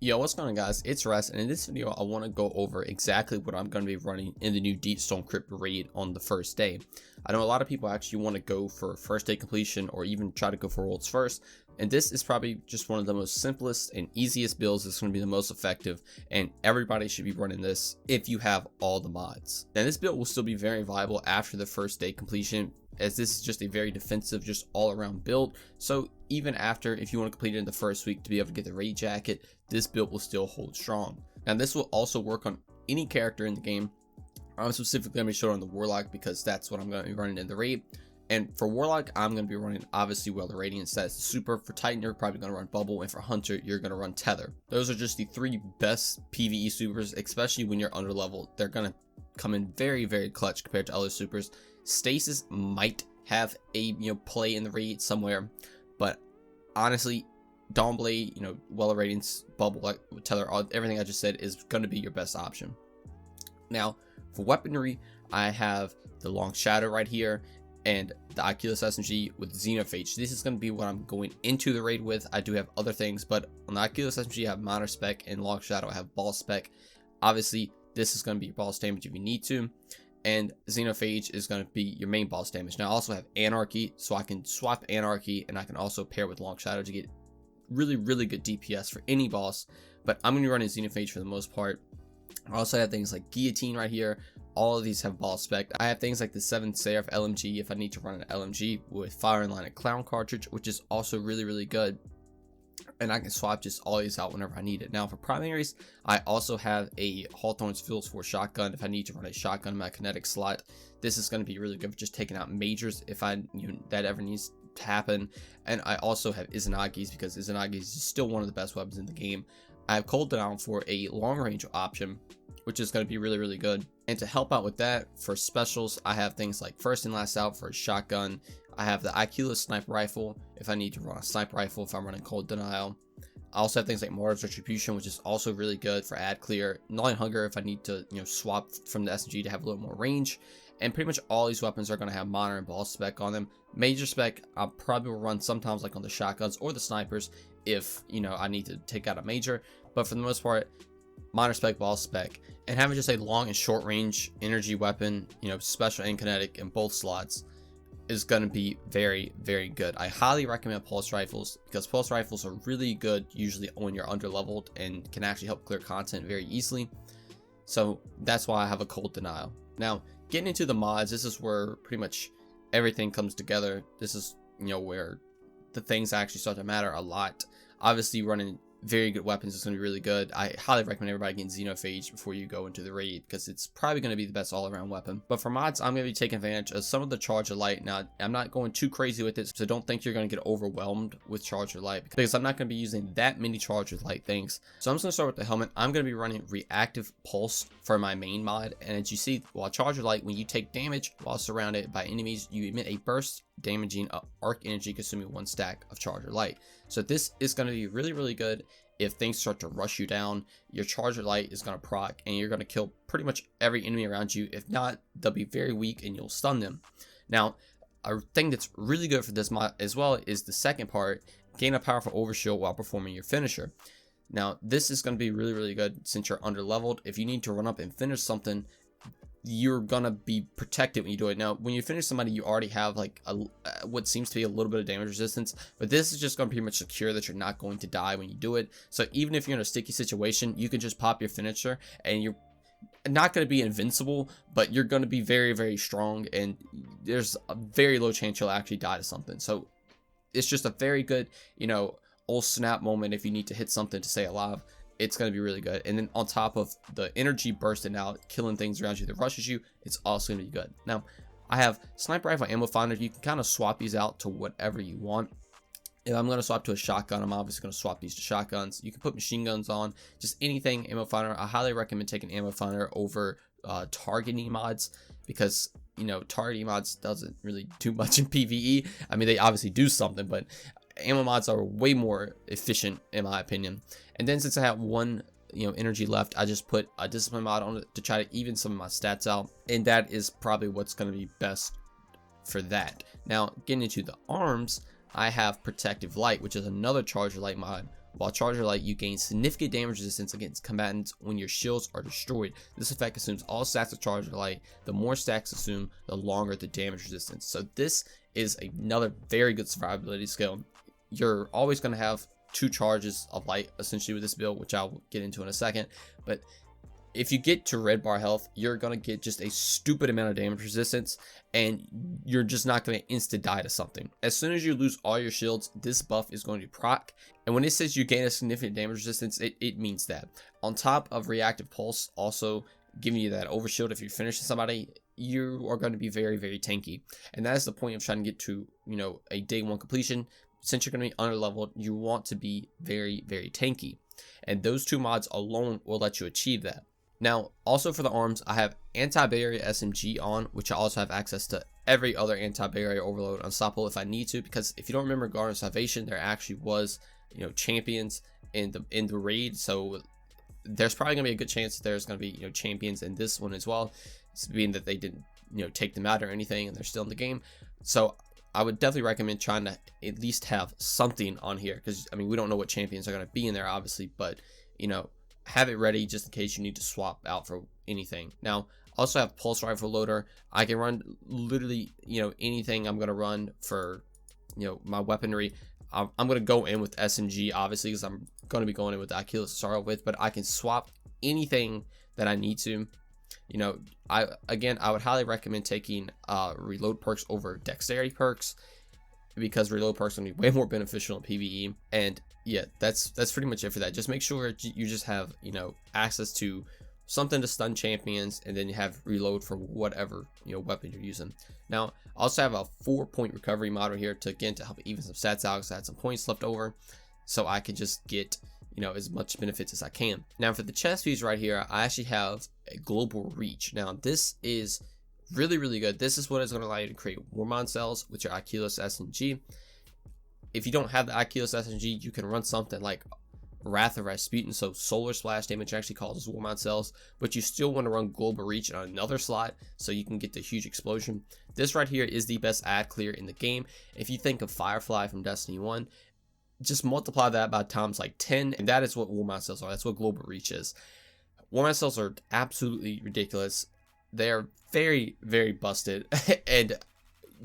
Yo, what's going on, guys? It's Rest, and in this video I want to go over exactly what I'm going to be running in the new Deepstone Crypt raid on the first day. I know a lot of people actually want to go for first day completion or even try to go for worlds first, and this is probably just one of the most simplest and easiest builds that's going to be the most effective, and everybody should be running this if you have all the mods. Now this build will still be very viable after the first day completion, as this is just a very defensive, just all around build. So even after, if you want to complete it in the first week to be able to get the raid jacket, this build will still hold strong. Now this will also work on any character in the game. I'm specifically going to be showing on the Warlock because that's what I'm going to be running in the raid. And for Warlock, I'm going to be running obviously the Radiant stats. Super for Titan, you're probably going to run Bubble, and for Hunter, you're going to run Tether. Those are just the three best PvE supers, especially when you're under level. They're going to come in very, very clutch compared to other supers. Stasis might have a play in the raid somewhere, but honestly, Dawnblade, Radiance, Bubble, Tether, everything I just said is going to be your best option. Now, for weaponry, I have the Long Shadow right here and the Oculus SMG with Xenophage. This is going to be what I'm going into the raid with. I do have other things, but on the Oculus SMG, I have Minor Spec, and Long Shadow, I have Ball Spec. Obviously, this is going to be your boss damage if you need to, and Xenophage is going to be your main boss damage. Now I also have Anarchy, so I can swap Anarchy, and I can also pair with Long Shadow to get really, really good DPS for any boss, but I'm going to be running Xenophage for the most part. I also have things like Guillotine right here. All of these have ball spec. I have things like the 7th Seraph LMG if I need to run an LMG with Fire and Line and Clown cartridge, which is also really, really good. And I can swap just all these out whenever I need it. Now for primaries, I also have a Hawthorne's Fields 4 shotgun if I need to run a shotgun in my kinetic slot. This is going to be really good for just taking out majors if that ever needs to happen. And I also have Izanagi's because Izanagi's is still one of the best weapons in the game. I have Cold Down for a long range option, which is going to be really, really good. And to help out with that, for specials, I have things like First and Last Out for a shotgun. I have the Oculus Sniper Rifle if I need to run a Sniper Rifle if I'm running Cold Denial. I also have things like Martyr's Retribution, which is also really good for ad clear. Gnawing Hunger if I need to swap from the SMG to have a little more range. And pretty much all these weapons are going to have Minor and Ball Spec on them. Major Spec, I probably will run sometimes like on the shotguns or the snipers if I need to take out a major. But for the most part, Minor Spec, Ball Spec, and having just a long and short range energy weapon, special and kinetic in both slots, is going to be very, very good. I highly recommend pulse rifles because pulse rifles are really good usually when you're under leveled and can actually help clear content very easily. So that's why I have a Cold Denial. Now getting into the mods, this is where pretty much everything comes together. This is where the things actually start to matter a lot. Obviously running very good weapons is going to be really good. I highly recommend everybody getting Xenophage before you go into the raid because it's probably going to be the best all-around weapon. But for mods, I'm going to be taking advantage of some of the Charger Light. Now, I'm not going too crazy with it, so don't think you're going to get overwhelmed with Charger Light because I'm not going to be using that many Charger Light things. So I'm just going to start with the helmet. I'm going to be running Reactive Pulse for my main mod, and as you see, while Charger Light, when you take damage while surrounded by enemies, you emit a burst damaging arc energy consuming 1 stack of Charger Light. So this is going to be really, really good if things start to rush you down. Your Charger Light is going to proc and you're going to kill pretty much every enemy around you. If not, they'll be very weak and you'll stun them. Now, a thing that's really good for this mod as well is the second part, gain a powerful overshield while performing your finisher. Now, this is going to be really, really good since you're under leveled. If you need to run up and finish something, you're gonna be protected when you do it. Now when you finish somebody, you already have like what seems to be a little bit of damage resistance, but this is just gonna pretty much secure that you're not going to die when you do it. So even if you're in a sticky situation, you can just pop your finisher and you're not going to be invincible, but you're going to be very, very strong, and there's a very low chance you'll actually die to something. So it's just a very good old snap moment if you need to hit something to stay alive. It's going to be really good. And then on top of the energy bursting out, killing things around you that rushes you, it's also going to be good. Now, I have Sniper Rifle Ammo Finder. You can kind of swap these out to whatever you want. If I'm going to swap to a shotgun, I'm obviously going to swap these to shotguns. You can put machine guns on, just anything Ammo Finder. I highly recommend taking Ammo Finder over targeting mods because, targeting mods doesn't really do much in PvE. I mean, they obviously do something, but ammo mods are way more efficient in my opinion. And then since I have one energy left, I just put a discipline mod on it to try to even some of my stats out, and that is probably what's going to be best for that. Now getting into the arms, I have Protective Light, which is another Charger Light mod While Charger Light, you gain significant damage resistance against combatants when your shields are destroyed. This effect assumes all stacks of Charger Light. The more stacks assume, the longer the damage resistance. So this is another very good survivability skill. You're always going to have 2 charges of light essentially with this build, which I'll get into in a second. But if you get to red bar health, you're going to get just a stupid amount of damage resistance, and you're just not going to insta die to something. As soon as you lose all your shields, this buff is going to proc, and when it says you gain a significant damage resistance, it means that. On top of reactive pulse also giving you that overshield if you're finishing somebody, you are going to be very, very tanky. And that is the point of trying to get to, you know, a day 1 completion. Since you're going to be under leveled, you want to be very, very tanky, and those 2 mods alone will let you achieve that. Now, also for the arms, I have anti-barrier SMG on, which I also have access to every other anti-barrier overload unstoppable if I need to, because if you don't remember Garden of Salvation, there actually was, you know, champions in the raid, so there's probably gonna be a good chance that there's gonna be, you know, champions in this one as well, being that they didn't, you know, take them out or anything and they're still in the game. So I would definitely recommend trying to at least have something on here, because I mean, we don't know what champions are gonna be in there obviously, but you know, have it ready just in case you need to swap out for anything. Now, also have pulse rifle loader. I can run literally, you know, anything I'm gonna run for, you know, my weaponry. I'm gonna go in with SMG obviously, because I'm gonna be going in with Achilles to start with, but I can swap anything that I need to. You know, I would highly recommend taking reload perks over dexterity perks, because reload perks are gonna be way more beneficial in PvE. And yeah, that's pretty much it for that. Just make sure you just have, you know, access to something to stun champions, and then you have reload for whatever, you know, weapon you're using. Now, I also have a 4-point recovery model here to, again, to help even some stats out, because I had some points left over, so I can just get, you know, as much benefits as I can. Now, for the chest piece right here, I actually have a global reach. Now, this is really, really good. This is what is going to allow you to create Warmon cells with your Achilles SMG. If you don't have the Achilles SMG, you can run something like Wrath of Rasputin, so solar splash damage actually causes Warmon cells, but you still want to run global reach on another slot so you can get the huge explosion. This right here is the best ad clear in the game. If you think of Firefly from Destiny 1, just multiply that by times like 10, and that is what Warmon cells are. That's what global reach is. Warmon cells are absolutely ridiculous. They are very, very busted, and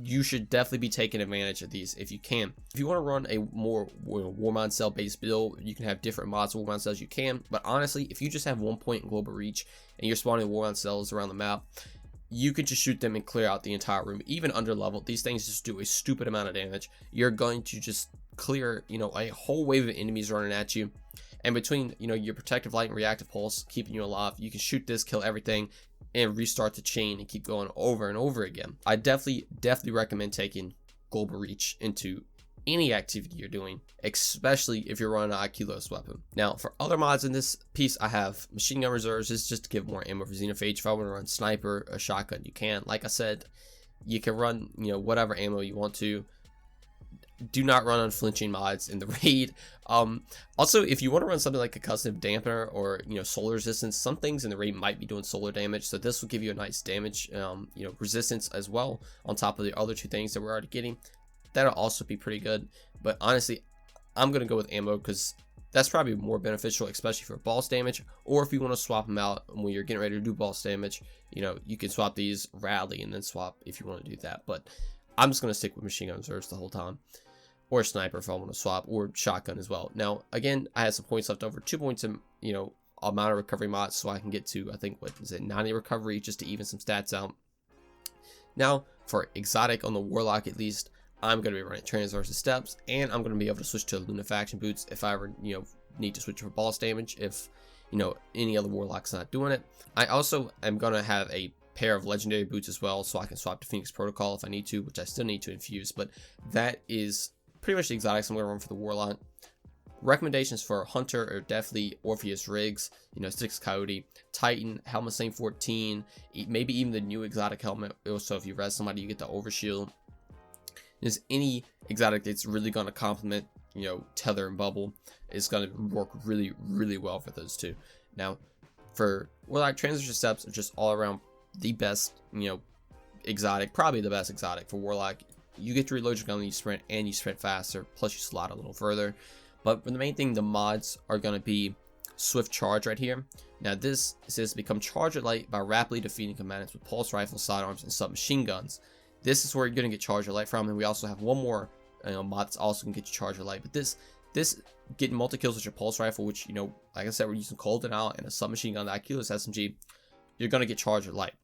you should definitely be taking advantage of these if you can. If you want to run a more Warmon cell based build, you can have different mods of Warmon cells, you can, but honestly, if you just have 1 point global reach and you're spawning Warmon cells around the map, you can just shoot them and clear out the entire room. Even under level, these things just do a stupid amount of damage. You're going to just clear, you know, a whole wave of enemies running at you, and between, you know, your protective light and reactive pulse keeping you alive, you can shoot this, kill everything, and restart the chain and keep going over and over again. I definitely recommend taking global reach into any activity you're doing, especially if you're running an Achilles weapon. Now, for other mods in this piece, I have machine gun reserves. This is just to give more ammo for Xenophage. If I want to run sniper, a shotgun, you can. Like I said, you can run, you know, whatever ammo you want to. Do not run unflinching mods in the raid. Also, if you want to run something like a custom dampener or, you know, solar resistance, some things in the raid might be doing solar damage, so this will give you a nice damage, you know, resistance as well on top of the other 2 things that we're already getting. That'll also be pretty good. But honestly, I'm gonna go with ammo because that's probably more beneficial, especially for boss damage, or if you want to swap them out when you're getting ready to do boss damage. You know, you can swap these rally and then swap if you want to do that, but I'm just gonna stick with machine gun reserves the whole time. Or sniper if I want to swap, or shotgun as well. Now, again, I had some points left over, 2 points in, you know, amount of recovery mods, so I can get to, I think, what is it, 90 recovery, just to even some stats out. Now, for exotic on the Warlock at least, I'm going to be running transverse steps, and I'm going to be able to switch to Lunafaction boots if I ever, you know, need to switch for boss damage, if, you know, any other Warlock's not doing it. I also am going to have a pair of legendary boots as well, so I can swap to Phoenix Protocol if I need to, which I still need to infuse, but that is pretty much the exotics I'm going to run for the Warlock. Recommendations for Hunter are definitely Orpheus Riggs, you know, Styx Coyote, Titan, Helmet Saint 14, maybe even the new exotic helmet. Also, if you res somebody, you get the Overshield. There's any exotic that's really going to complement, you know, Tether and Bubble. It's going to work really, really well for those 2. Now, for Warlock, Transition Steps are just all around the best, you know, exotic, probably the best exotic for Warlock. You get to reload your gun when you sprint, and you sprint faster, plus you slot a little further. But for the main thing, the mods are going to be Swift Charge right here. Now this says become Charger Light by rapidly defeating combatants with pulse rifles, sidearms, and submachine guns. This is where you're going to get Charger Light from, and we also have one more mod that's also going to get you Charger Light. But this getting multi-kills with your pulse rifle, which, you know, like I said, we're using Cold Out and a submachine gun, the IQless SMG, you're going to get Charger Light.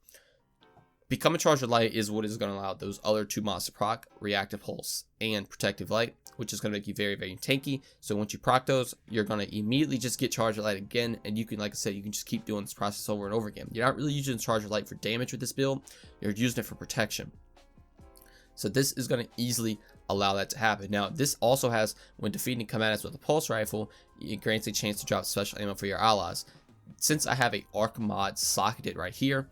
Becoming Charger Light is what is going to allow those other 2 mods to proc, Reactive Pulse and Protective Light, which is going to make you very, very tanky. So once you proc those, you're going to immediately just get Charger Light again, and you can, like I said, you can just keep doing this process over and over again. You're not really using Charger Light for damage with this build, you're using it for protection. So this is going to easily allow that to happen. Now, this also has, when defeating combatants with a pulse rifle, it grants a chance to drop special ammo for your allies. Since I have a arc mod socketed right here,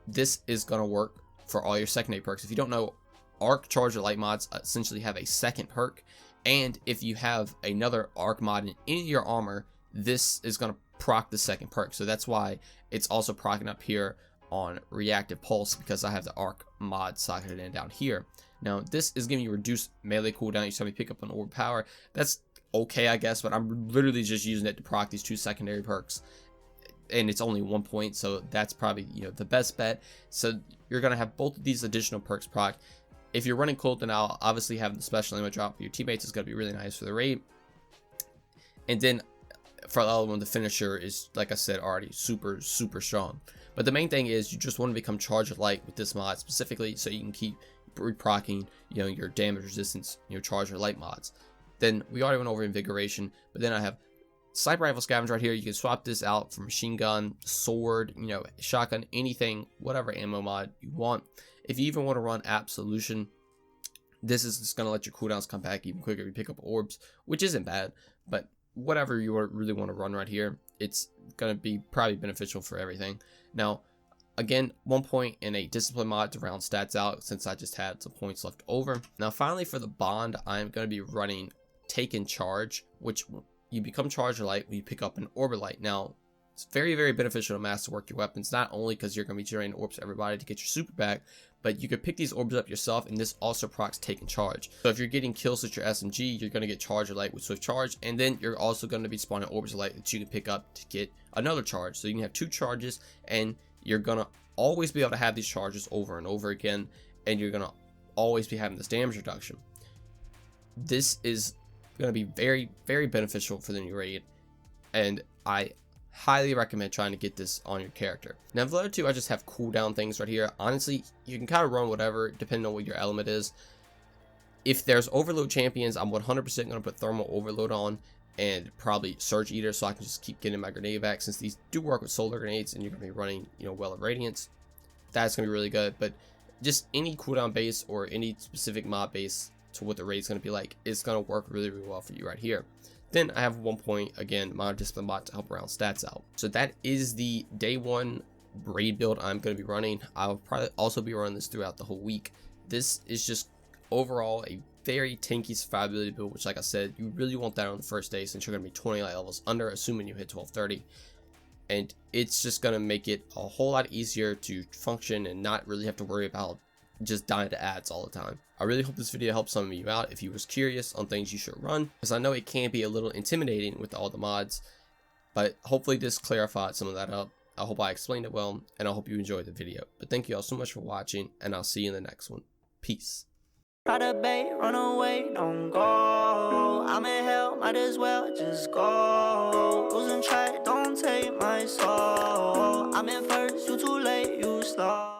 this is going to work for all your secondary perks. If you don't know, arc Charger Light mods essentially have a second perk, and if you have another arc mod in any of your armor, this is going to proc the second perk. So that's why it's also procking up here on Reactive Pulse, because I have the arc mod socketed in down here. Now this is giving you reduced melee cooldown each time you pick up an orb power. That's okay, I guess, but I'm literally just using it to proc these 2 secondary perks, and it's only 1 point, so that's probably, you know, the best bet. So you're gonna have both of these additional perks proc. If you're running Cold Out, obviously having the special ammo drop for your teammates is gonna be really nice for the raid. And then for the other one, the finisher is, like I said, already super strong. But the main thing is you just want to become Charger Light with this mod specifically, so you can keep reprocking, you know, your damage resistance, your Charger Light mods. Then we already went over Invigoration, but then I have Sniper Rifle Scavenger right here. You can swap this out for machine gun, sword, you know, shotgun, anything, whatever ammo mod you want. If you even want to run Absolution, this is just going to let your cooldowns come back even quicker if you pick up orbs, which isn't bad. But whatever you really want to run right here, it's going to be probably beneficial for everything. Now, again, 1 point in a discipline mod to round stats out, since I just had some points left over. Now, finally, for the bond, I'm going to be running Taken Charge, which you become Charger Light when you pick up an Orbit Light. Now, it's very, very beneficial to masterwork your weapons, not only because you're going to be generating orbs for everybody to get your super back, but you could pick these orbs up yourself, and this also procs Taken Charge. So if you're getting kills with your SMG, you're going to get Charger Light with Swift Charge, and then you're also going to be spawning orbs of light that you can pick up to get another charge. So you can have 2 charges, and you're going to always be able to have these charges over and over again, and you're going to always be having this damage reduction. This is going to be very, very beneficial for the new raid, and I highly recommend trying to get this on your character. Now, for the other 2, I just have cooldown things right here. Honestly, you can kind of run whatever depending on what your element is. If there's overload champions, I'm 100% going to put thermal overload on, and probably Surge Eater, so I can just keep getting my grenade back, since these do work with solar grenades and you're going to be running, you know, Well of Radiance. That's going to be really good. But just any cooldown base or any specific mod base to what the raid's going to be like is going to work really, really well for you right here. Then I have 1 point, again, Modern Discipline mod to help round stats out. So that is the day 1 raid build I'm going to be running. I'll probably also be running this throughout the whole week. This is just overall a very tanky survivability build, which, like I said, you really want that on the first day, since you're going to be 20 light levels under, assuming you hit 1230. And it's just going to make it a whole lot easier to function and not really have to worry about just dying to ads all the time. I really hope this video helped some of you out if you was curious on things you should run, because I know it can be a little intimidating with all the mods, but hopefully this clarified some of that up. I hope I explained it well, and I hope you enjoyed the video. But thank you all so much for watching, and I'll see you in the next one. Peace. Try to bait, run away, don't go. I'm in hell, might as well just go. Losing track, don't take my soul. I'm in first, you too late, you slow.